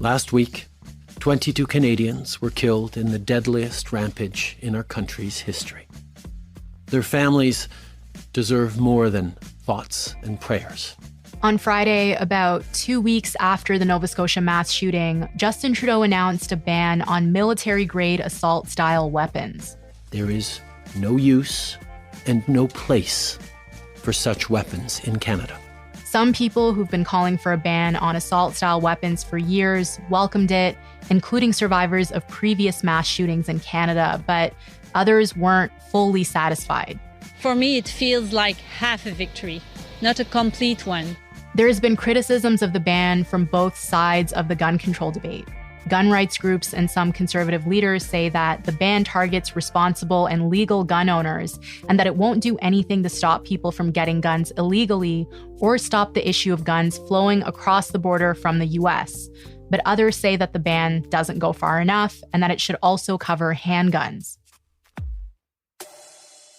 Last week, 22 Canadians were killed in the deadliest rampage in our country's history. Their families deserve more than thoughts and prayers. On Friday, about 2 weeks after the Nova Scotia mass shooting, Justin Trudeau announced a ban on military-grade assault-style weapons. There is no use and no place for such weapons in Canada. Some people who've been calling for a ban on assault-style weapons for years welcomed it, including survivors of previous mass shootings in Canada, but others weren't fully satisfied. For me, it feels like half a victory, not a complete one. There's been criticisms of the ban from both sides of the gun control debate. Gun rights groups and some conservative leaders say that the ban targets responsible and legal gun owners and that it won't do anything to stop people from getting guns illegally or stop the issue of guns flowing across the border from the US. But others say that the ban doesn't go far enough and that it should also cover handguns.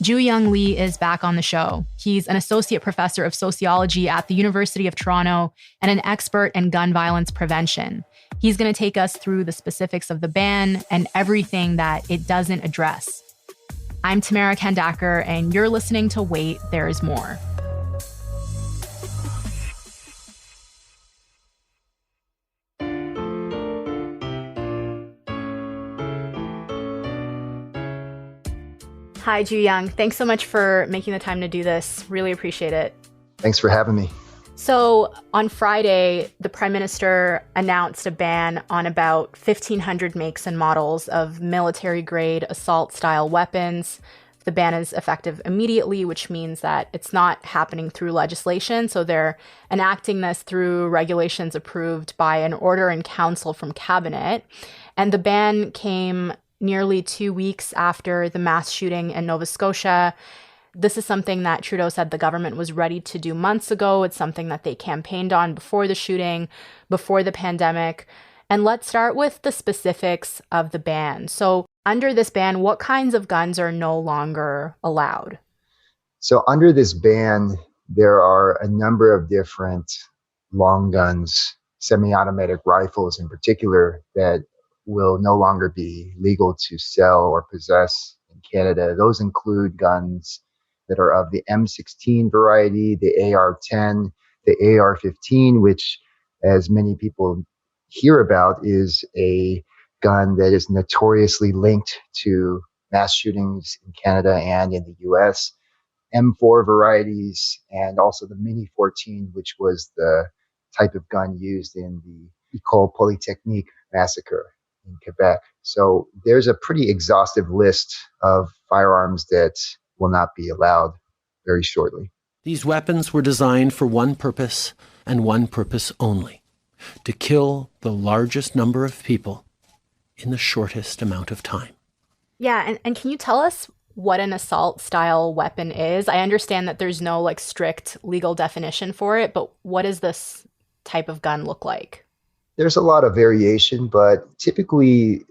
Jooyoung Lee is back on the show. He's an associate professor of sociology at the University of Toronto and an expert in gun violence prevention. He's going to take us through the specifics of the ban and everything that it doesn't address. I'm Tamara Kandaker, and you're listening to Wait, There's More. Hi, Jooyoung. Thanks so much for making the time to do this. Really appreciate it. Thanks for having me. So on Friday, the Prime Minister announced a ban on about 1,500 makes and models of military-grade assault-style weapons. The ban is effective immediately, which means that it's not happening through legislation. So they're enacting this through regulations approved by an order in council from Cabinet. And the ban came nearly 2 weeks after the mass shooting in Nova Scotia. This is something that Trudeau said the government was ready to do months ago. It's something that they campaigned on before the shooting, before the pandemic. And let's start with the specifics of the ban. So under this ban, what kinds of guns are no longer allowed? So under this ban, there are a number of different long guns, semi-automatic rifles in particular, that will no longer be legal to sell or possess in Canada. Those include guns that are of the M16 variety, the AR-10, the AR-15, which, as many people hear about, is a gun that is notoriously linked to mass shootings in Canada and in the US, M4 varieties, and also the Mini 14, which was the type of gun used in the École Polytechnique massacre in Quebec. So there's a pretty exhaustive list of firearms that will not be allowed very shortly. These weapons were designed for one purpose and one purpose only: to kill the largest number of people in the shortest amount of time. Yeah, and can you tell us what an assault-style weapon is? I understand that there's no strict legal definition for it, but what does this type of gun look like? There's a lot of variation, but typically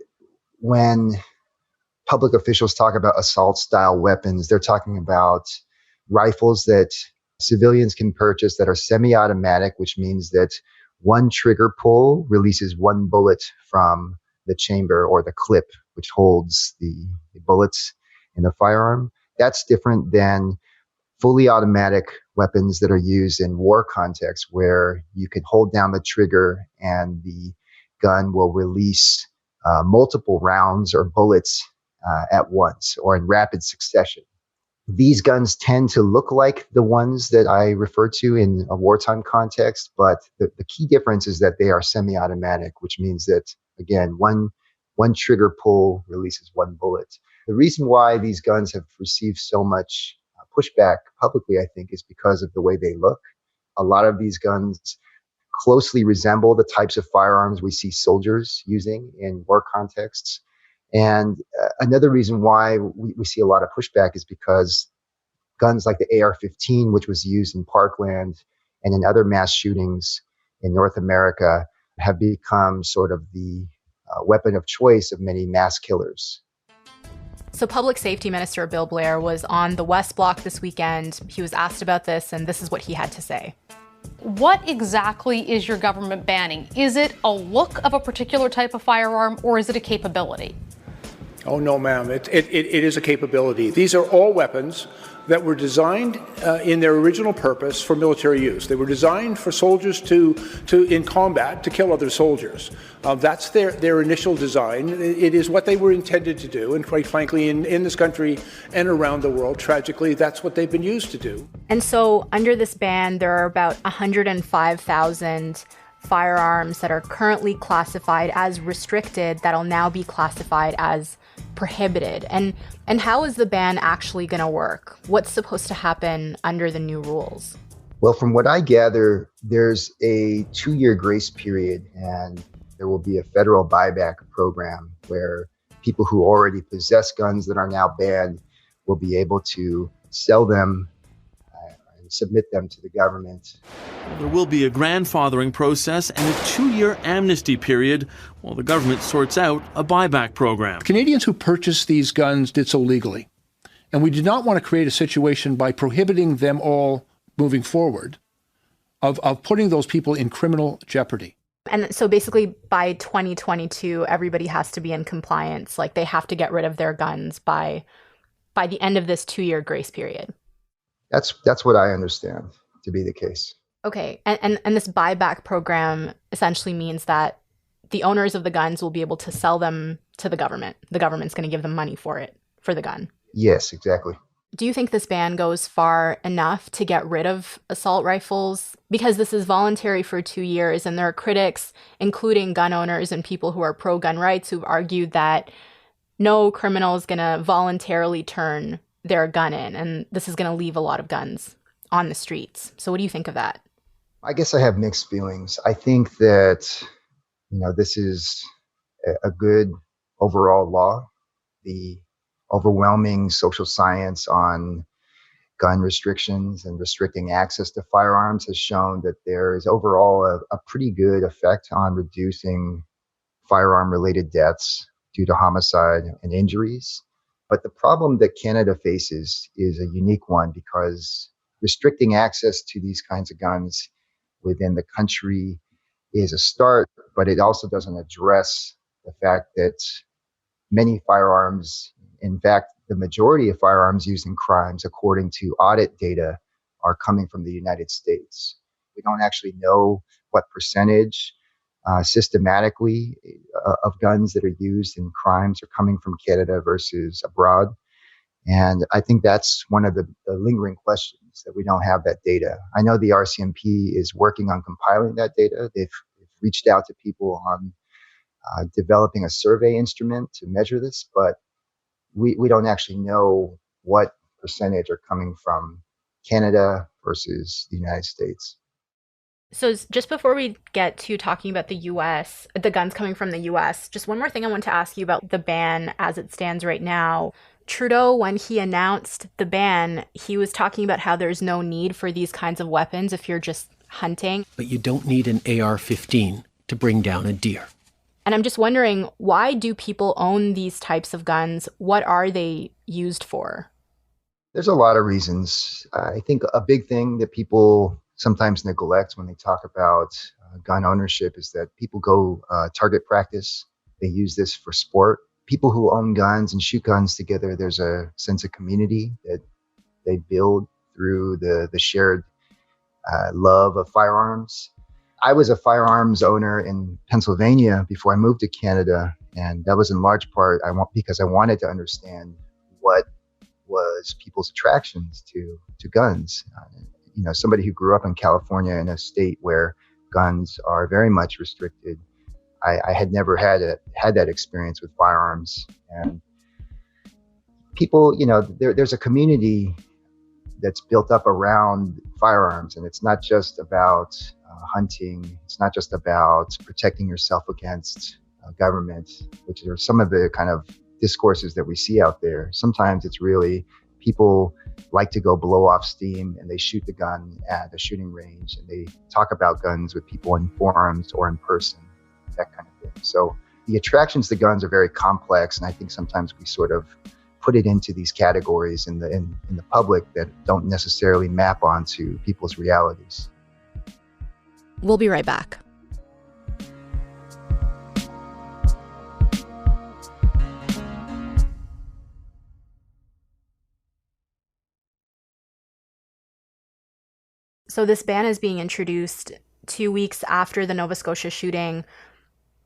when public officials talk about assault-style weapons, they're talking about rifles that civilians can purchase that are semi-automatic, which means that one trigger pull releases one bullet from the chamber or the clip, which holds the bullets in the firearm. That's different than fully automatic weapons that are used in war context, where you can hold down the trigger and the gun will release multiple rounds or bullets at once or in rapid succession. These guns tend to look like the ones that I refer to in a wartime context, but the key difference is that they are semi-automatic, which means that, again, one trigger pull releases one bullet. The reason why these guns have received so much pushback publicly, I think, is because of the way they look. A lot of these guns closely resemble the types of firearms we see soldiers using in war contexts. And another reason why we see a lot of pushback is because guns like the AR-15, which was used in Parkland and in other mass shootings in North America, have become sort of the weapon of choice of many mass killers. So Public Safety Minister Bill Blair was on the West Block this weekend. He was asked about this, and this is what he had to say. What exactly is your government banning? Is it a look of a particular type of firearm, or is it a capability? Oh, no, ma'am. It is a capability. These are all weapons that were designed in their original purpose for military use. They were designed for soldiers to in combat, to kill other soldiers. That's their initial design. It is what they were intended to do. And quite frankly, in this country and around the world, tragically, that's what they've been used to do. And so under this ban, there are about 105,000 firearms that are currently classified as restricted that'll now be classified as prohibited. And how is the ban actually going to work? What's supposed to happen under the new rules? Well, from what I gather, there's a 2-year grace period, and there will be a federal buyback program where people who already possess guns that are now banned will be able to sell them and submit them to the government. There will be a grandfathering process and a 2-year amnesty period while the government sorts out a buyback program. Canadians who purchased these guns did so legally. And we did not want to create a situation by prohibiting them all moving forward of putting those people in criminal jeopardy. And so basically by 2022, everybody has to be in compliance. Like they have to get rid of their guns by the end of this 2-year grace period. That's what I understand to be the case. Okay. And this buyback program essentially means that the owners of the guns will be able to sell them to the government. The government's going to give them money for the gun. Yes, exactly. Do you think this ban goes far enough to get rid of assault rifles? Because this is voluntary for 2 years, and there are critics, including gun owners and people who are pro-gun rights, who've argued that no criminal is going to voluntarily turn their gun in, and this is going to leave a lot of guns on the streets. So what do you think of that? I guess I have mixed feelings. I think that, this is a good overall law. The overwhelming social science on gun restrictions and restricting access to firearms has shown that there is overall a pretty good effect on reducing firearm-related deaths due to homicide and injuries. But the problem that Canada faces is a unique one because restricting access to these kinds of guns within the country is a start, but it also doesn't address the fact that many firearms, in fact, the majority of firearms used in crimes, according to audit data, are coming from the United States. We don't actually know what percentage systematically of guns that are used in crimes are coming from Canada versus abroad. And I think that's one of the lingering questions, that we don't have that data. I know the RCMP is working on compiling that data. They've reached out to people on developing a survey instrument to measure this, but we don't actually know what percentage are coming from Canada versus the United States. So just before we get to talking about the U.S., the guns coming from the U.S., just one more thing I want to ask you about the ban as it stands right now. Trudeau, when he announced the ban, he was talking about how there's no need for these kinds of weapons if you're just hunting. But you don't need an AR-15 to bring down a deer. And I'm just wondering, why do people own these types of guns? What are they used for? There's a lot of reasons. I think a big thing that people sometimes neglect when they talk about gun ownership is that people go target practice. They use this for sport. People who own guns and shoot guns together, there's a sense of community that they build through the shared love of firearms. I was a firearms owner in Pennsylvania before I moved to Canada, and that was in large part because I wanted to understand what was people's attractions to guns. Somebody who grew up in California, in a state where guns are very much restricted, I had never had that experience with firearms. And people, there's a community that's built up around firearms, and it's not just about hunting. It's not just about protecting yourself against government, which are some of the kind of discourses that we see out there. Sometimes it's really people like to go blow off steam and they shoot the gun at a shooting range, and they talk about guns with people in forums or in person, that kind of thing. So the attractions to guns are very complex, and I think sometimes we sort of put it into these categories in the public that don't necessarily map onto people's realities. We'll be right back. So this ban is being introduced 2 weeks after the Nova Scotia shooting,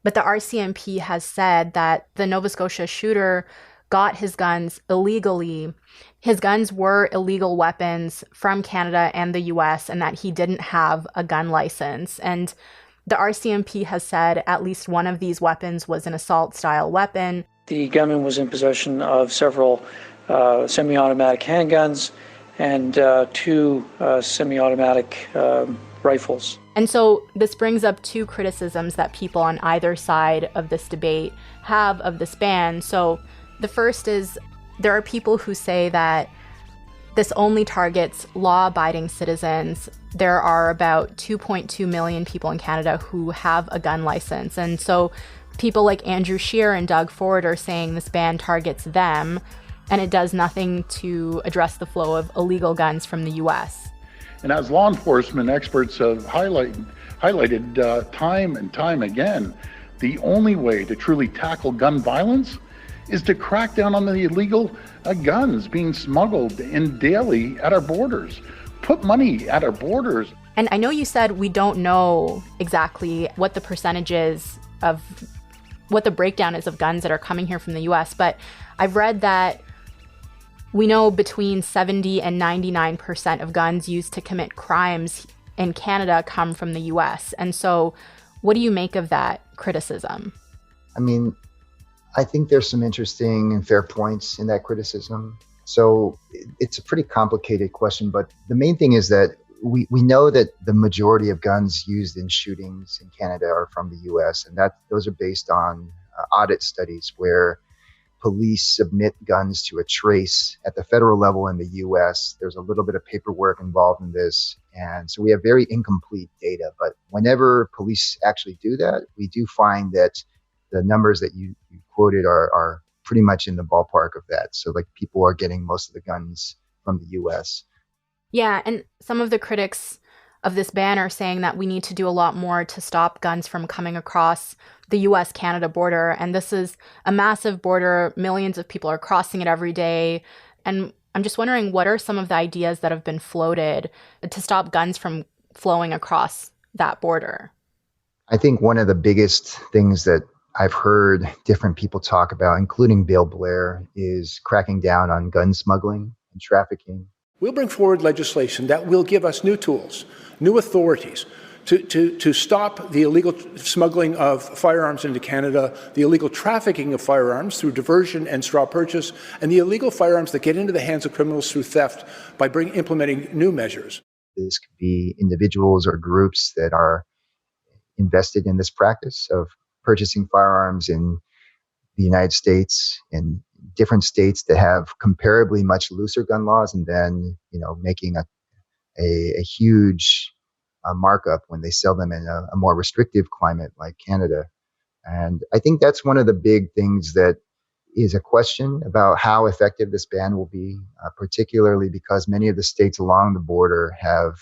but the RCMP has said that the Nova Scotia shooter got his guns illegally. His guns were illegal weapons from Canada and the US, and that he didn't have a gun license. And the RCMP has said at least one of these weapons was an assault-style weapon. The gunman was in possession of several semi-automatic handguns and two semi-automatic rifles. And so this brings up two criticisms that people on either side of this debate have of this ban. So the first is there are people who say that this only targets law-abiding citizens. There are about 2.2 million people in Canada who have a gun license. And so people like Andrew Scheer and Doug Ford are saying this ban targets them, and it does nothing to address the flow of illegal guns from the US. And as law enforcement experts have highlighted time and time again, the only way to truly tackle gun violence is to crack down on the illegal guns being smuggled in daily at our borders. Put money at our borders. And I know you said we don't know exactly what the percentage is of what the breakdown is of guns that are coming here from the US, but I've read that we know between 70 and 99% of guns used to commit crimes in Canada come from the US. And so what do you make of that criticism? I mean, I think there's some interesting and fair points in that criticism. So it's a pretty complicated question, but the main thing is that we know that the majority of guns used in shootings in Canada are from the US, and that those are based on audit studies where police submit guns to a trace at the federal level in the US. There's a little bit of paperwork involved in this. And so we have very incomplete data. But whenever police actually do that, we do find that the numbers that you quoted are pretty much in the ballpark of that. So like people are getting most of the guns from the US. Yeah, and some of the critics of this ban are saying that we need to do a lot more to stop guns from coming across the US-Canada border. And this is a massive border. Millions of people are crossing it every day. And I'm just wondering, what are some of the ideas that have been floated to stop guns from flowing across that border? I think one of the biggest things that I've heard different people talk about, including Bill Blair, is cracking down on gun smuggling and trafficking. We'll bring forward legislation that will give us new tools, new authorities to stop the illegal smuggling of firearms into Canada, the illegal trafficking of firearms through diversion and straw purchase, and the illegal firearms that get into the hands of criminals through theft by implementing new measures. This could be individuals or groups that are invested in this practice of purchasing firearms in the United States and different states that have comparably much looser gun laws, and then making a huge markup when they sell them in a more restrictive climate like Canada. And I think that's one of the big things that is a question about how effective this ban will be, particularly because many of the states along the border have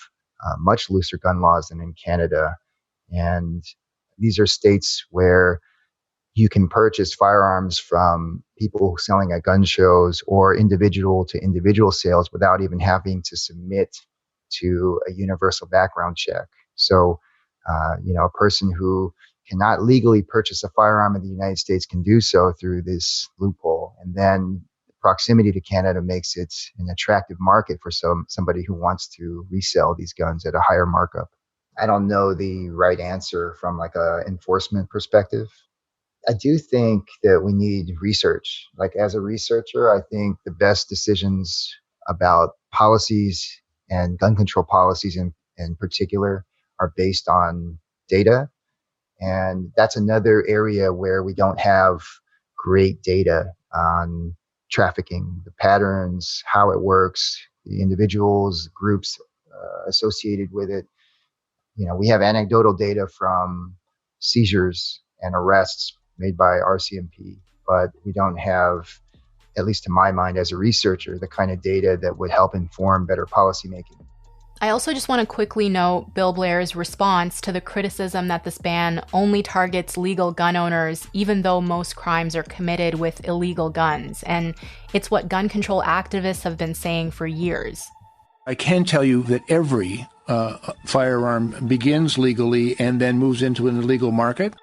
much looser gun laws than in Canada. And these are states where you can purchase firearms from people selling at gun shows or individual to individual sales without even having to submit to a universal background check. So, a person who cannot legally purchase a firearm in the United States can do so through this loophole. And then proximity to Canada makes it an attractive market for somebody who wants to resell these guns at a higher markup. I don't know the right answer from like a enforcement perspective. I do think that we need research. Like as a researcher, I think the best decisions about policies and gun control policies in particular are based on data. And that's another area where we don't have great data on trafficking, the patterns, how it works, the individuals, groups associated with it. We have anecdotal data from seizures and arrests made by RCMP, but we don't have, at least to my mind as a researcher, the kind of data that would help inform better policymaking. I also just want to quickly note Bill Blair's response to the criticism that this ban only targets legal gun owners, even though most crimes are committed with illegal guns. And it's what gun control activists have been saying for years. I can tell you that every firearm begins legally and then moves into an illegal market.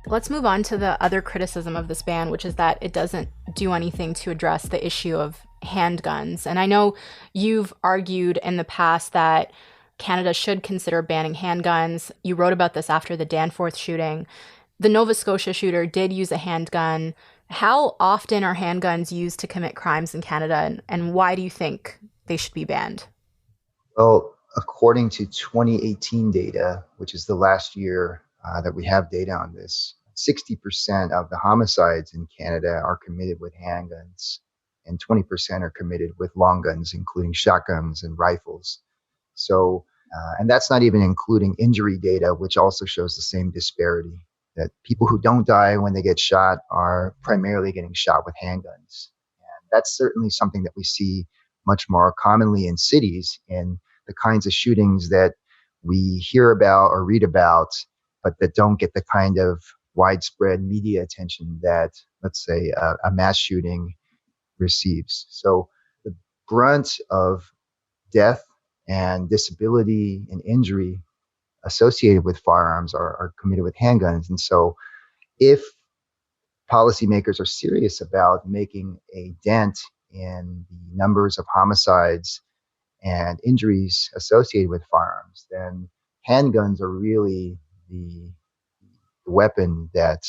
Let's move on to the other criticism of this ban, which is that it doesn't do anything to address the issue of handguns. And I know you've argued in the past that Canada should consider banning handguns. You wrote about this after the Danforth shooting. The Nova Scotia shooter did use a handgun. How often are handguns used to commit crimes in Canada, and why do you think they should be banned? Well, according to 2018 data, which is the last year that we have data on this, 60% of the homicides in Canada are committed with handguns, and 20% are committed with long guns, including shotguns and rifles. So, and that's not even including injury data, which also shows the same disparity, that people who don't die when they get shot are primarily getting shot with handguns. And that's certainly something that we see much more commonly in cities, in the kinds of shootings that we hear about or read about, but that don't get the kind of widespread media attention that, let's say, a mass shooting receives. So the brunt of death and disability and injury associated with firearms are committed with handguns. And so if policymakers are serious about making a dent in the numbers of homicides and injuries associated with firearms, then handguns are really the weapon that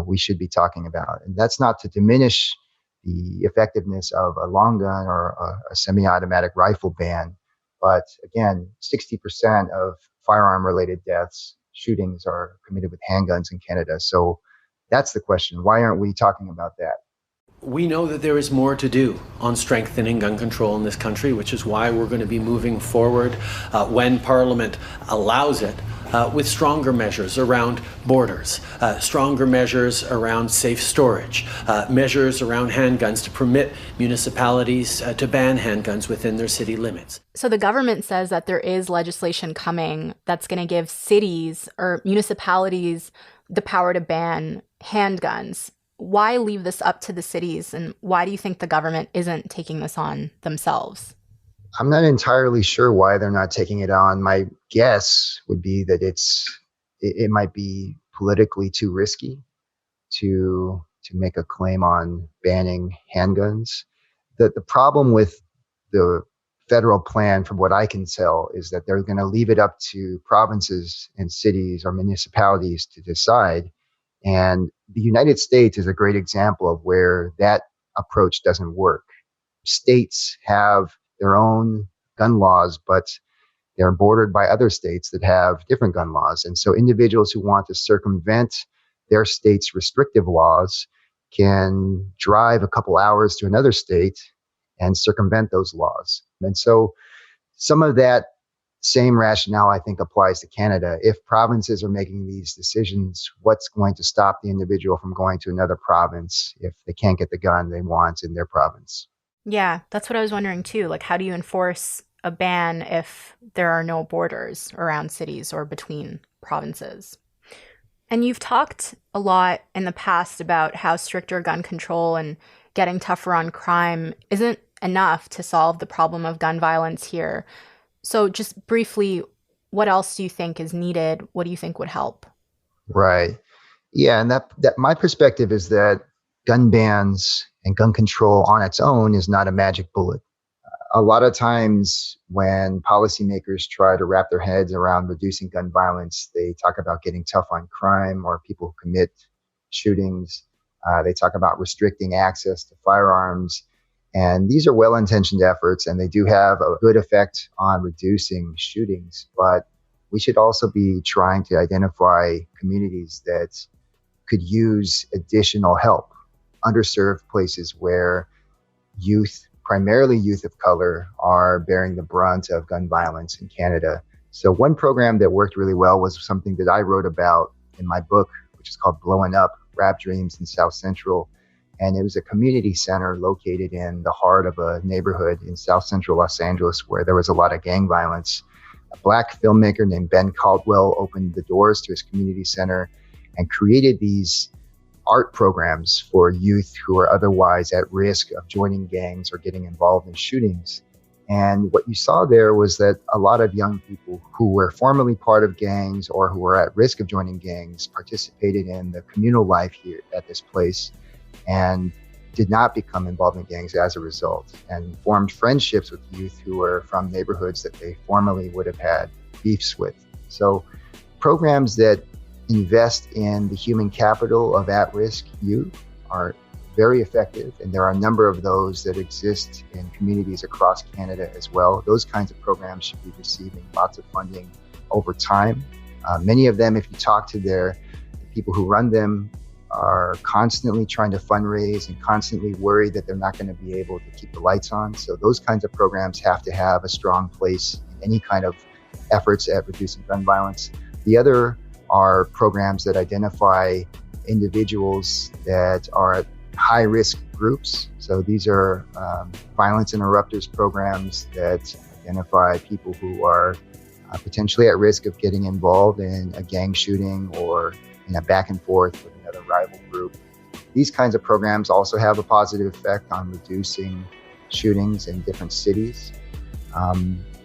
we should be talking about. And that's not to diminish the effectiveness of a long gun or a semi-automatic rifle ban. But again, 60% of firearm-related deaths, shootings, are committed with handguns in Canada. So that's the question. Why aren't we talking about that? We know that there is more to do on strengthening gun control in this country, which is why we're going to be moving forward when Parliament allows it with stronger measures around borders, stronger measures around safe storage, measures around handguns to permit municipalities to ban handguns within their city limits. So the government says that there is legislation coming that's going to give cities or municipalities the power to ban handguns. Why leave this up to the cities, and why do you think the government isn't taking this on themselves? I'm not entirely sure why they're not taking it on. My guess would be that it might be politically too risky to make a claim on banning handguns. The problem with the federal plan, from what I can tell, is that they're going to leave it up to provinces and cities or municipalities to decide. And the United States is a great example of where that approach doesn't work. States have their own gun laws, but they're bordered by other states that have different gun laws. And so individuals who want to circumvent their state's restrictive laws can drive a couple hours to another state and circumvent those laws. And so some of that same rationale, I think, applies to Canada. If provinces are making these decisions, what's going to stop the individual from going to another province if they can't get the gun they want in their province? Yeah, that's what I was wondering too. Like, how do you enforce a ban if there are no borders around cities or between provinces? And you've talked a lot in the past about how stricter gun control and getting tougher on crime isn't enough to solve the problem of gun violence here. So just briefly, what else do you think is needed? What do you think would help? Right. Yeah, and that my perspective is that gun bans and gun control on its own is not a magic bullet. A lot of times when policymakers try to wrap their heads around reducing gun violence, they talk about getting tough on crime or people who commit shootings. They talk about restricting access to firearms. And these are well-intentioned efforts, and they do have a good effect on reducing shootings. But we should also be trying to identify communities that could use additional help, underserved places where youth, primarily youth of color, are bearing the brunt of gun violence in Canada. So one program that worked really well was something that I wrote about in my book, which is called Blowing Up, Rap Dreams in South Central. And it was a community center located in the heart of a neighborhood in South Central Los Angeles where there was a lot of gang violence. A Black filmmaker named Ben Caldwell opened the doors to his community center and created these art programs for youth who are otherwise at risk of joining gangs or getting involved in shootings. And what you saw there was that a lot of young people who were formerly part of gangs or who were at risk of joining gangs participated in the communal life here at this place and did not become involved in gangs as a result, and formed friendships with youth who were from neighborhoods that they formerly would have had beefs with. So programs that invest in the human capital of at-risk youth are very effective, and there are a number of those that exist in communities across Canada as well. Those kinds of programs should be receiving lots of funding over time. Many of them, if you talk to the people who run them, are constantly trying to fundraise and constantly worried that they're not going to be able to keep the lights on. So those kinds of programs have to have a strong place in any kind of efforts at reducing gun violence. The other are programs that identify individuals that are at high-risk groups. So these are violence interrupters programs that identify people who are potentially at risk of getting involved in a gang shooting or in a back and forth with another rival group. These kinds of programs also have a positive effect on reducing shootings in different cities.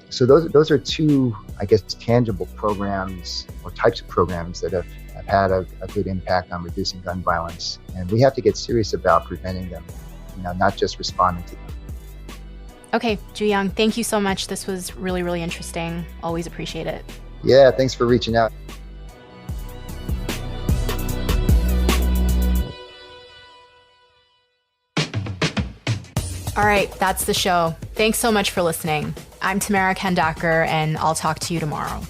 So those are two, I guess, tangible programs or types of programs that have had a good impact on reducing gun violence. And we have to get serious about preventing them, not just responding to them. Okay, Jooyoung, thank you so much. This was really, really interesting. Always appreciate it. Yeah, thanks for reaching out. All right, that's the show. Thanks so much for listening. I'm Tamara Kandaker, and I'll talk to you tomorrow.